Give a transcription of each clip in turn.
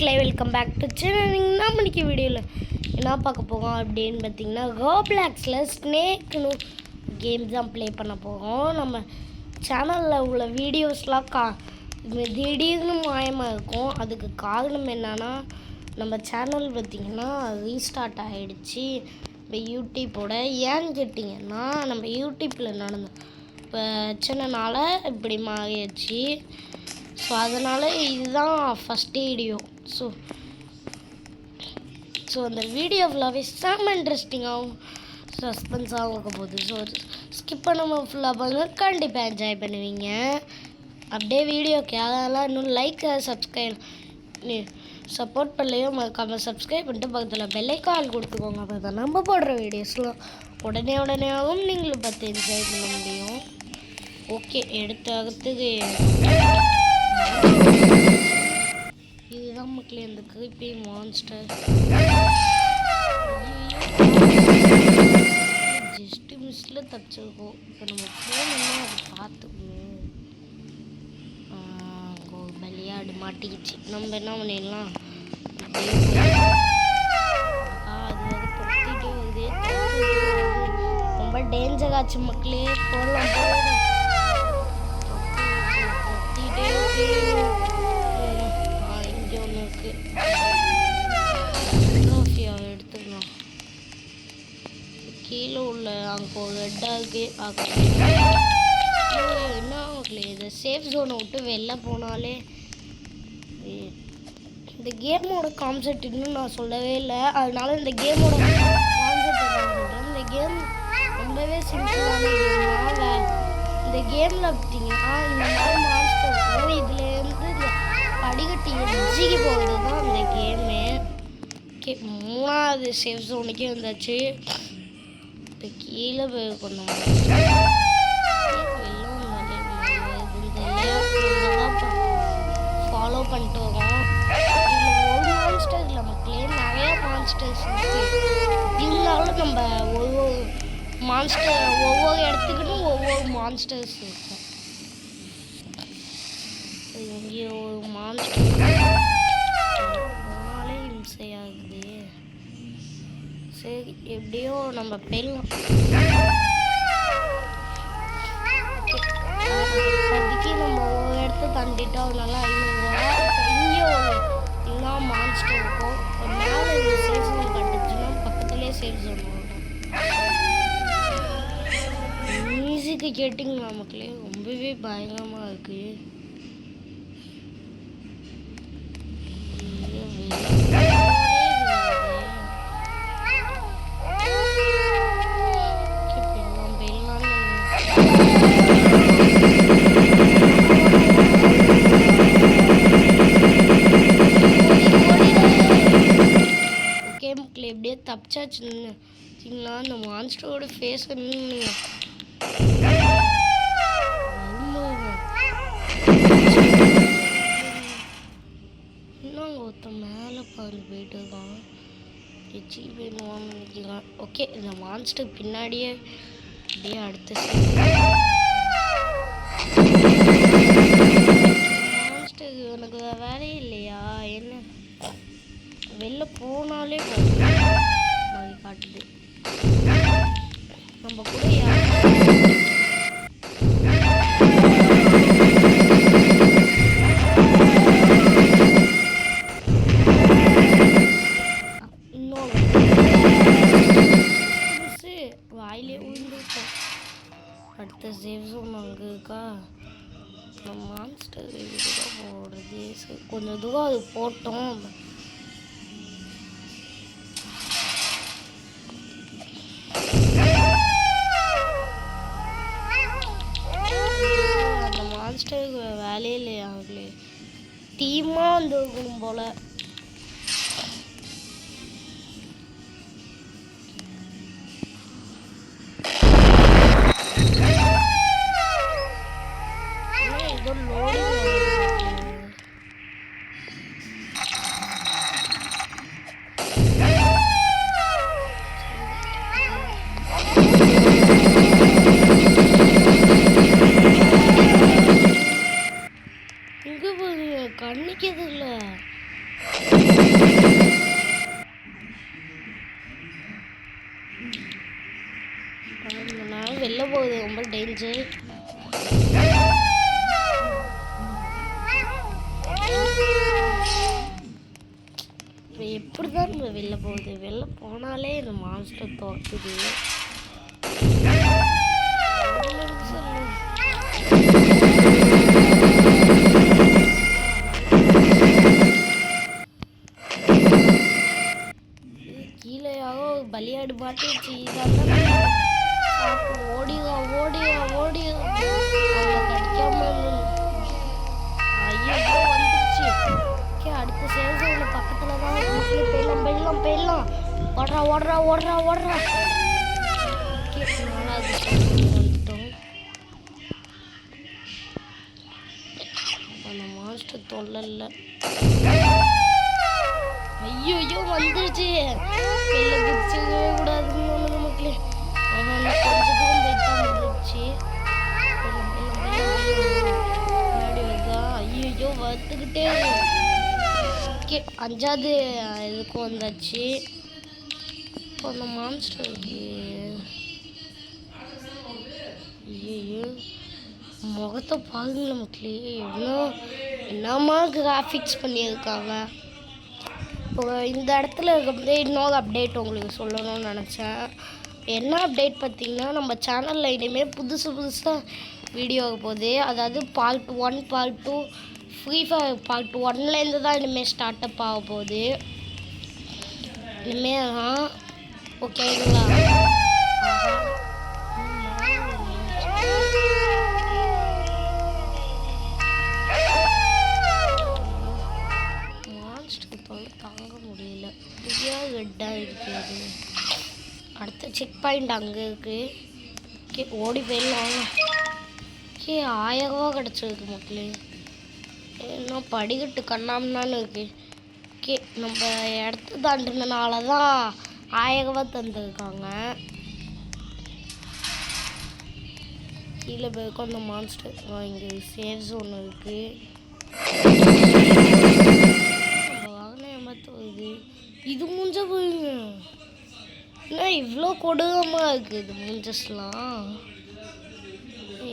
Welcome back to channel. நம்ம இன்னைக்கு வீடியோவில் என்ன பார்க்க போகிறோம் அப்படின்னு பார்த்தீங்கன்னா, ரோப்ளாக்ஸில் ஸ்னேக்னு கேம் தான் ப்ளே பண்ண போகிறோம். நம்ம சேனலில் உள்ள வீடியோஸ்லாம் திடீர்னு மாயமாக இருக்கும். அதுக்கு காரணம் என்னன்னா, நம்ம சேனல் பார்த்திங்கன்னா ரீஸ்டார்ட் ஆகிடுச்சு இப்போ யூடியூப்போட. ஏன்னு கேட்டிங்கன்னா, நம்ம யூடியூப்பில் நடந்த பிரச்சனைனால இப்படி மாறிடுச்சு. ஸோ அதனால் இதுதான் ஃபஸ்ட் வீடியோ. ஸோ அந்த வீடியோ ஃபுல்லாகவே செம்ம இன்ட்ரெஸ்டிங்காகவும் சஸ்பென்ஸாகவும் இருக்க போகுது. ஸோ ஸ்கிப் பண்ணாமல் ஃபுல்லாக பாருங்க, கண்டிப்பாக என்ஜாய் பண்ணுவீங்க. அப்படியே வீடியோக்கு யாரெல்லாம் இன்னும் லைக் சப்போர்ட் பண்ணலையோ மறக்காமல் சப்ஸ்கிரைப் பண்ணிட்டு பக்கத்தில் பெல்லைக்கால் கொடுத்துக்கோங்க. அப்போ தான் நம்ம போடுற வீடியோஸ்லாம் உடனேயாகவும் நீங்களும் பார்த்து என்ஜாய் பண்ண முடியும். ஓகே, அடுத்ததுக்கு இதுதான் மக்களே இந்த கிரீப்பி மான்ஸ்டர். ஜஸ்ட்டு மிஸ்ஸில் தப்பிச்சிருக்கோம். இப்போ நம்ம போனோம்னா அதை பார்த்துக்கணும். ஒரு விளையாடு மாட்டிக்கிச்சு. நம்ம என்ன பண்ணிடலாம், அது வந்து தொத்திட்டு வருது. ரொம்ப டேஞ்சர் ஆச்சு மக்களே. போடலாம் எடுத்துக்கலாம். கீழே உள்ள அங்கே ஒரு ரெட்டாக என்ன ஆகல. இதை சேஃப் ஜோனை விட்டு வெளில போனாலே இந்த கேமோட கான்செப்ட் இன்னும் நான் சொல்லவே இல்லை. அதனால இந்த கேமோட கான்செப்ட் என்ன சொல்கிறேன். இந்த கேம் ரொம்பவே சிம்பிளான கேம் தான். இந்த கேமில் பார்த்தீங்கன்னா இந்த மாதிரி மான்ஸ்டர் இருக்கும். இதுலேருந்து இந்த படிக்கட்டி எஜ்ஜிக்கு போகிறது தான் இந்த கேமு. ஓகே, மூணாவது சேஃப் ஜோனுக்கே வந்தாச்சு. இப்போ கீழே போய் கொஞ்சம் ஃபாலோ பண்ணிட்டு வரோம். இதில் ஒரு மான்ஸ்டர் இல்லை மக்களே, நிறைய மான்ஸ்டர்ஸ் இருக்குது. இருந்தாலும் நம்ம ஒவ்வொரு இடத்துக்குன்னு ஒவ்வொரு மான்ஸ்டர்ஸ் இருக்கும். இங்கே ஒரு மான்ஸ்டர் போனாலே இம்சையாகுது. சரி, எப்படியோ நம்ம போயிடலாம். இப்போதைக்கு நம்ம ஒவ்வொரு இடத்த தாண்டிட்டோம். நல்லா இங்கே ஒரு இன்னும் மான்ஸ்டர் இருக்கும். மேலே இந்த சேஃப் ஜோன் கட்டுச்சுன்னா பக்கத்துலேயே சேஃப் ஜோன் வரும். மியூசிக்கு கேட்டிங்களா மக்களே, ரொம்பவே பயங்கரமாக இருக்குது. எப்படியே தப்பிச்சாச்சுங்களா. அந்த மான்ஸ்டரோட ஃபேஸ் இன்னும் ஒருத்தன் மேலே பார்த்து போயிட்டு இருக்கான். எச்சி வேணுவான்னு நினைக்கிறான். ஓகே, இந்த மான்ஸ்டர் பின்னாடியே அப்படியே அடுத்த மான்ஸ்டர் எனக்கு வேலையே இல்லையா என்ன, வெளில போனாலே மாதிரி காட்டுது. நம்ம கூட இன்னொரு வாயிலே விழுந்துருக்கோம். அடுத்த சேஃப் ஜோன் அங்கே இருக்கா. நம்ம மான்ஸ்டர் இதுதான் போடுறது. கொஞ்சம் தூரம் அது போட்டோம். மான்ஸ்டருக்கு வேலையே இல்லையா, அவங்களே டீமாக வந்துருக்கணும் போல். ஏதோ லோடிங் கண்ணிக்கிறது இல்லை. எப்படி தான் நம்ம வெளில போகுது? வெளில போனாலே இந்த மான்ஸ்டர் துரத்துது. கீழே யாரோ பலியாடு மாட்டிடுச்சு. ஓடிவா ஓடிவா ஓடிவா அவங்க கடிக்காம ஐயோ வந்துருச்சு. அடுத்த சேல்ஸ் பக்கத்துல தான் போயிடலாம் போயிடலாம் போயிடலாம். ஓடுறா ஓடுறா ஓடுறா ஓடுறா. வந்துட்டோம். அந்த மாஸ்டர் தொல்லை இல்லை. ஐயோ ஐயோ வந்துருச்சு. வெளில குதிச்சவே கூடாதுன்னு ஒன்று மக்களே. அவன் கொஞ்சம் தூரம் போயிட்டா வந்துருச்சு. முன்னாடி வருதா? ஐயோ வந்துக்கிட்டே. ஓகே 5வது இதுக்கும் வந்தாச்சு. இப்போ அந்த மான்ஸ்டருக்கு ஐயோ முகத்தை பாருங்கள மக்களே. என்னமா கிராஃபிக்ஸ் பண்ணியிருக்காங்க. இப்போ இந்த இடத்துல இருக்க இன்னொரு அப்டேட் உங்களுக்கு சொல்லணும்னு நினச்சேன். என்ன அப்டேட் பார்த்தீங்கன்னா, நம்ம சேனலில் இனிமேல் புதுசாக வீடியோ போகுது. அதாவது part 1 part 2 free fire part 1லேருந்து தான் இனிமேல் ஸ்டார்ட் அப் ஆக போகுது. இனிமேல் ஓகேங்களா? தாங்க முடியல. ரெட்டாக இருக்கிறது. அடுத்த செக் பாயிண்ட் அங்கே இருக்குது. ஓகே ஓடி போயிடலாம். ஓகே 1000 ரூபா கிடச்சிருக்கு மக்களே. இன்னும் படிக்கட்டு கண்ணாமனான்னு இருக்குது. ஓகே நம்ம இடத்த தாண்டினால தான் 1000 ரூபா தந்துருக்காங்க. கீழே போயிருக்கோம். அந்த மான்ஸ்டர் இங்கே சேவ் ஜோன் இருக்குது. இது மூஞ்ச போயுங்க. என்ன இவ்வளோ கொடூரமாக இருக்குது இது மூஞ்சஸ்லாம்.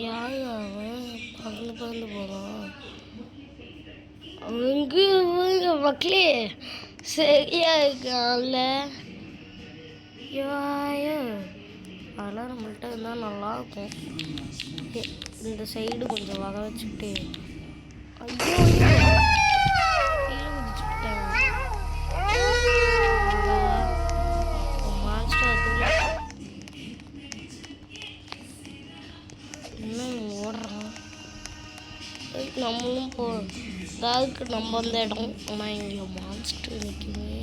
யார் அவன் பறந்து பறந்து போகிறான்? அங்கே மக்களே சரியா இருக்கான்ல. அதெல்லாம் நம்மள்கிட்ட இருந்தால் நல்லாயிருக்கும். இந்த சைடு கொஞ்சம் வகை வச்சுக்கிட்டு. ஐயோ கீழே குதிச்சுக்கிட்டேன். ஓடுறான். நம்மளும் அதாவது நம்ம அந்த இடம். ஆனால் இங்கே மான்ஸ்டர் நிற்குமே.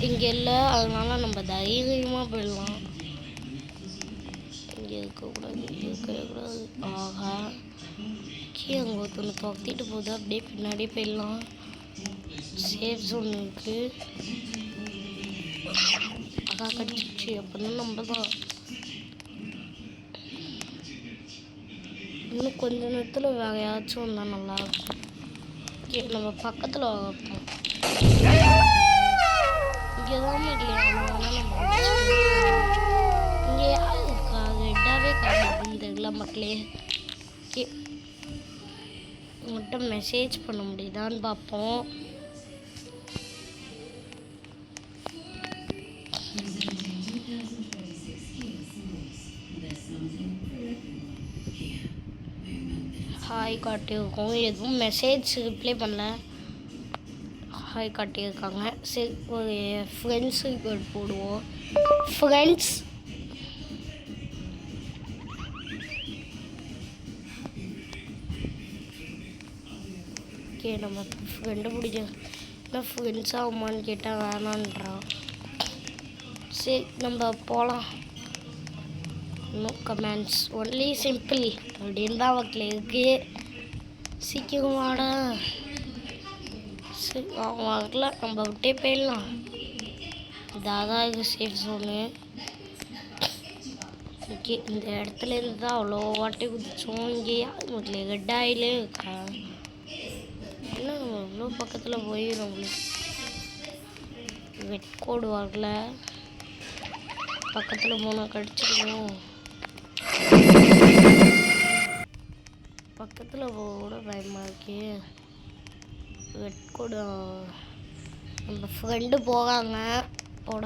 இங்கே இல்லை. அதனால நம்ம தைரியமாக போயிடலாம். இங்கே இருக்கக்கூடாது, இங்கே இருக்கவே கூடாது. ஆஹா அங்கே ஒருத்தனை துரத்திட்டு போகுது. அப்படியே பின்னாடி போயிடலாம். சேஃப் ஜோன் இருக்குது. அக்கா கடிச்சிச்சு அப்படின்னா நம்ம தான். இன்னும் கொஞ்ச நேரத்தில் வேறு யாராச்சும் வந்தால் நல்லாயிருக்கும். ஓகே நம்ம பக்கத்தில் வைப்போம். இங்கே தான் இல்லையா? இங்கே யார் இருக்கா? ரெட்டாகவே காட்டுதுன்னு தெரியல மக்களே. ஓகே உங்கள்கிட்ட மெசேஜ் பண்ண முடியுதான்னு பார்ப்போம். ஹாய் காட்டியிருக்கோம். எதுவும் மெசேஜ் ரிப்ளை பண்ணல. ஹாய் காட்டியிருக்காங்க. சரி ஒரு ஃப்ரெண்ட்ஸுக்கு போடுவோம். ஃப்ரெண்ட்ஸ் ஓகே நம்ம ஃப்ரெண்டு பிடிச்ச நான் ஃப்ரெண்ட்ஸ் ஆகுமான்னு கேட்டால் வேணான்றான். சரி நம்ம போகலாம். நோ கமெண்ட்ஸ் ஒன்லி சிம்பிள் அப்படின்னு தான் அவக்கில் இருக்கு. சீக்கிரம் வாடா. சரி அவன் வரல, நம்ம விட்டே போயிடலாம். இதாக இது சேஃப் ஜோனு. ஓகே இந்த இடத்துல இருந்து தான் அவ்வளோ வாட்டி குதிச்சோம். இங்கே யார் மக்களே ரெட்டாயிலே இருக்கா? என்ன நம்ம இவ்வளோ பக்கத்தில் போய் நம்மளுக்கு வெட் கோடு வரல. பக்கத்தில் போனால் கடிச்சிருக்கோம். பக்கத்தில் கூட பயமாக இருக்கு. வெட் கோடு நம்ம ஃப்ரெண்டு போகாங்க போட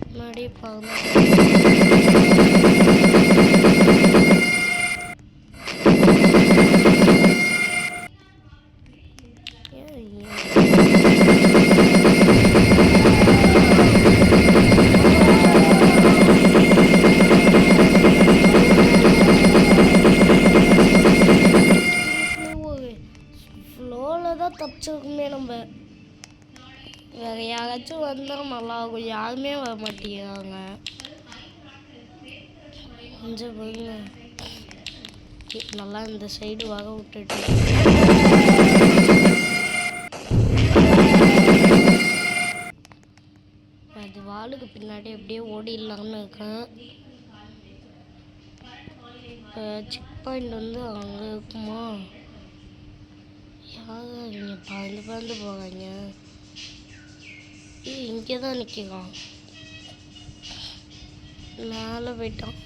முன்னாடியே ஃப்ளோவில் தான் தப்பிச்சிருக்குமே நம்ம. வேறு யாராச்சும் வந்தால் நல்லாயிருக்கும். யாருமே வர மாட்டேங்கிறாங்க. கொஞ்சம் போங்க நல்லா இந்த சைடு வர விட்டுட்டு அது வாளுக்கு பின்னாடி அப்படியே ஓடிடலாம்னு இருக்கேன். செக் பாயிண்ட் வந்து அங்கே இருக்குமா? யாரும் இங்கே பறந்து பறந்து போகிறாங்க. இங்கே தான் நிற்கிறான். மேலே போயிட்டான்.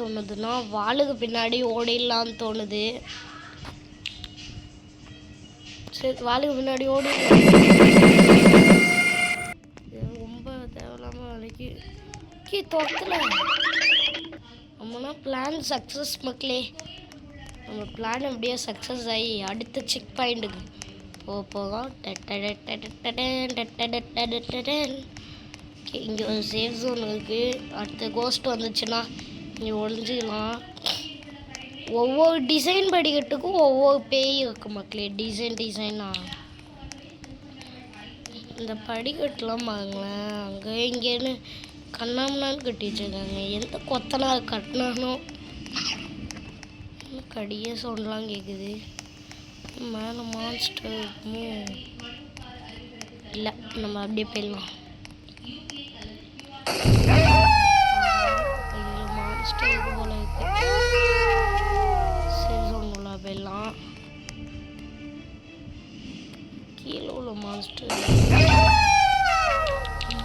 தோணுதுன்னா வாளுக்கு பின்னாடி ஓடிடலான்னு தோணுது. சரி வாளுக்கு பின்னாடி ஓடிடலாம். ரொம்ப தேவையில்லாமல் வேலைக்கு தோட்டத்தில் நம்மனா பிளான் சக்ஸஸ் மக்களே. நம்ம பிளான் எப்படியோ சக்ஸஸ் ஆகி அடுத்த செக் பாயிண்ட்டுக்கு போகலாம். இங்கே ஒரு சேஃப் ஜோன் இருக்குது. அடுத்த கோஸ்ட் வந்துச்சுன்னா இங்கே ஒழிஞ்சிக்கலாம். ஒவ்வொரு டிசைன் படிக்கட்டுக்கும் ஒவ்வொரு பேய் இருக்குது மக்களே. டிசைனா இந்த படிக்கட்டுலாம் பாருங்களேன். அங்கே இங்கேன்னு கண்ணாமனான்னு கட்டி வச்சுருக்காங்க. எந்த கொத்தனார் கட்டினானோ கடிய சவுண்ட்லாம் கேட்குது. மேலே மான்ஸ்டர் இருக்குமோ? இல்லை, நம்ம அப்படியே போயிடலாம். மான்ஸ்டர் இது போல இருக்கு. சரி சவுண்டுள்ள போயிடலாம். கீழே உள்ள மான்ஸ்டர்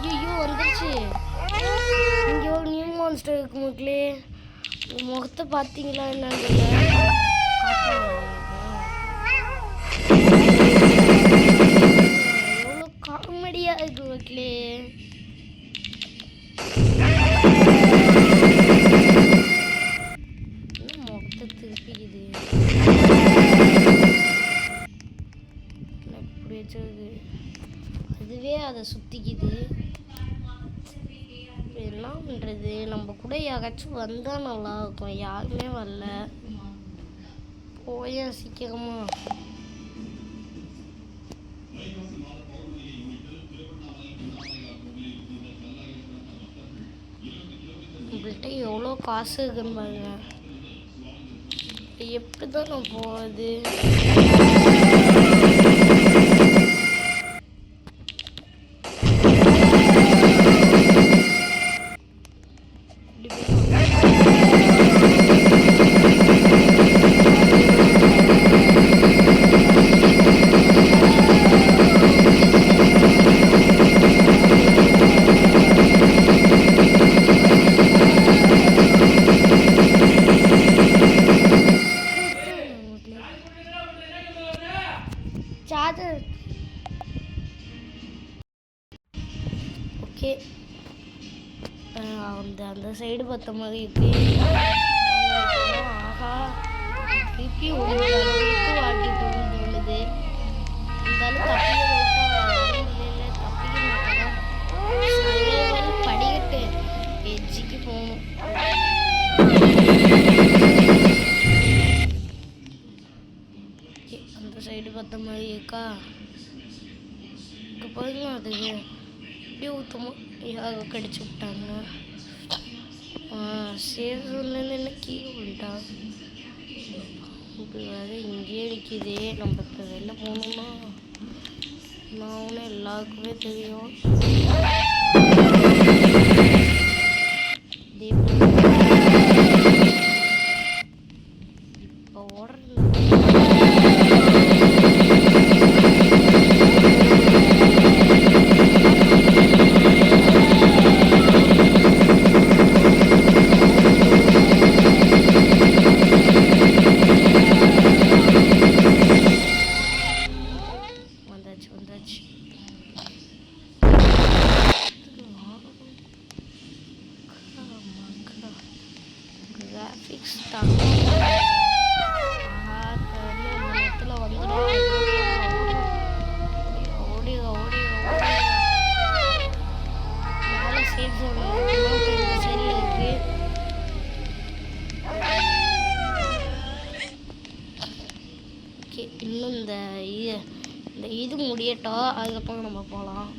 ஐயோ வந்துருச்சு. இங்கே ஒரு நியூ மான்ஸ்டர் இருக்கு மக்களே. முகத்தை பார்த்தீங்களா என்னன்னு எவ்வளோ காமெடியாக இருக்கு மக்களே. முகத்தை திருப்பிக்குது. எப்படி வச்சிருக்கு அதுவே அதை சுற்றிக்குது. என்ன பண்ணுறது? நம்ம கூட யாராச்சும் வந்தால் நல்லாயிருக்கும். யாருமே வரல. போய சீக்கிரமா. நம்மள்கிட்ட எவ்வளோ காசு இருக்குன்னு பாருங்க. எப்படி தான் நான் போகிறது? ஓகே, அந்த சைடு பார்த்த மாதிரி இருக்கு. ஆஹா, திருப்பி வாட்டிட்டு தோணுது. இருந்தாலும் படிக்கட்டு எஜ்ஜிக்கு போகணும். அந்த சைடு பார்த்த மாதிரி இருக்கா? இங்கே பாருங்க, அதுக்கு அப்படியே ஊற்றமா யாரோ கடிச்சு விட்டாங்க. சேதுலேருந்து என்ன கீழே விட்டாங்க. இப்போ வேறு இங்கேயே நிற்கிதே. நம்ம இப்போ வெளில போகணும்னா நான் ஒன்று எல்லாருக்குமே தெரியும். இப்போ ஓடுறது ஃபிக்ஸ் தங்க இடத்துல வந்துடும். ஓடிக மேலே சேஃப் ஜோன் சரியா இருக்கு. ஓகே, இன்னும் இந்த இது முடியட்டும், அதுக்கப்புறம் நம்ம போகலாம்.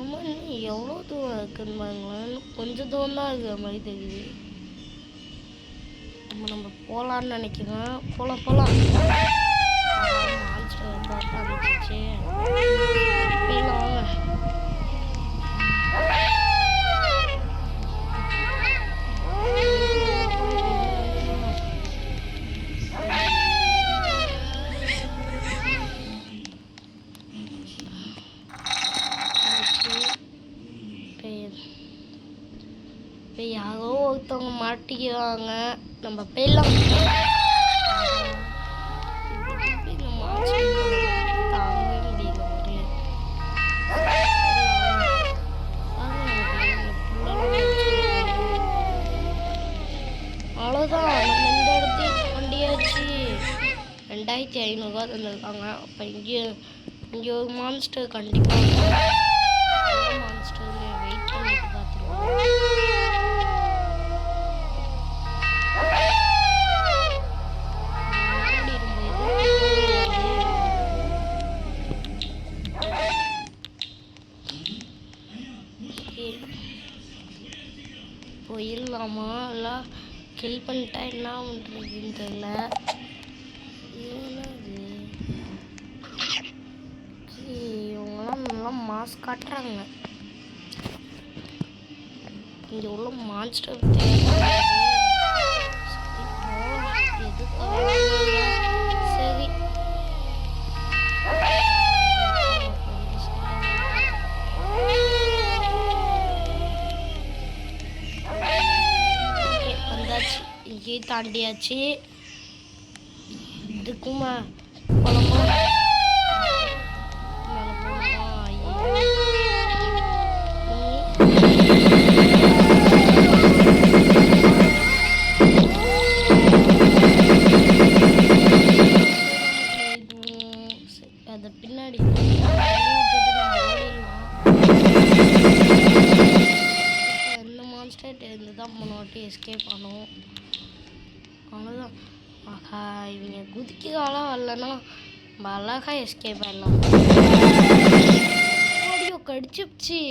ஆமா, இன்னும் எவ்வளோ தூரம் இருக்குன்னு பாருங்களேன். கொஞ்சம் தூரம் தான் இருக்கிற மாதிரி தெரியுது. நம்ம போகலான்னு நினைக்கிறேன். போகலாம் மான்ஸ்டர் பார்த்து ஆரம்பிச்சிச்சு. போயிடலாம் வாங்க. யாரோ ஒருத்தவங்க மாட்டிக்கிறாங்க. நம்ம போயிடலாம். அவ்வளோதான், நம்ம இந்த இடத்துக்கு வண்டியாச்சு. 2500 தந்துருக்காங்க. அப்போ இங்கே ஒரு மான்ஸ்டர் கண்டிப்பாக மான்ஸ்டர் வெயிட் பண்ணிட்டு பார்த்துருவோம். போயிடலாமா? இல்லை கில் பண்ணிட்டா என்ன பண்ணுறதுன்னு தெரியல. இவங்கெல்லாம் நல்லா மாஸ் காட்டுறாங்க. இங்கே உள்ள மான்ஸ்டர் சரி இங்கே தாண்டியாச்சு. இதுக்குமா போகலாமா? அது பின்னாடி இந்த மான்ஸ்டர் இருந்து தான் முன்னாடி எஸ்கேப் பண்ணுவோம். அவ்வளோதான். ஆஹா, இவங்க குதிக்காலாம் வரலன்னா நம்ம அழகா எஸ்கேப் ஆகிடலாம். ஆடியோ கடிச்சிச்சு.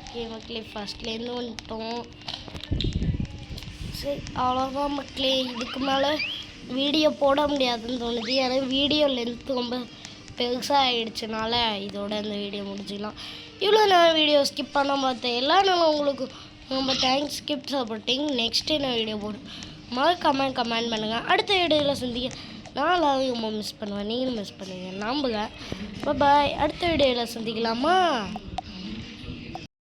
ஓகே மக்களே, ஃபர்ஸ்ட்லேருந்து வந்துட்டோம். சரி, அவ்வளோதான் மக்களே. இதுக்கு மேலே வீடியோ போட முடியாதுன்னு தோணுது. ஏன்னா வீடியோ லென்த் ரொம்ப பெருசாக ஆகிடுச்சுனால இதோட இந்த வீடியோ முடிச்சுக்கலாம். இவ்வளோ நேரம் வீடியோ ஸ்கிப் பண்ண பார்த்தேன். எல்லா நாளும் உங்களுக்கு ரொம்ப தேங்க்ஸ். Skip supporting. நெக்ஸ்ட்டு என்ன வீடியோ போடும் மறக்காம கமெண்ட் பண்ணுங்கள். அடுத்த வீடியோவில் சந்திக்க நான் எல்லாரும் ரொம்ப மிஸ் பண்ணுவேன். நீங்களும் மிஸ் பண்ணுவீங்க நம்புங்க. பாய். அடுத்த வீடியோவில் சந்திக்கலாமா?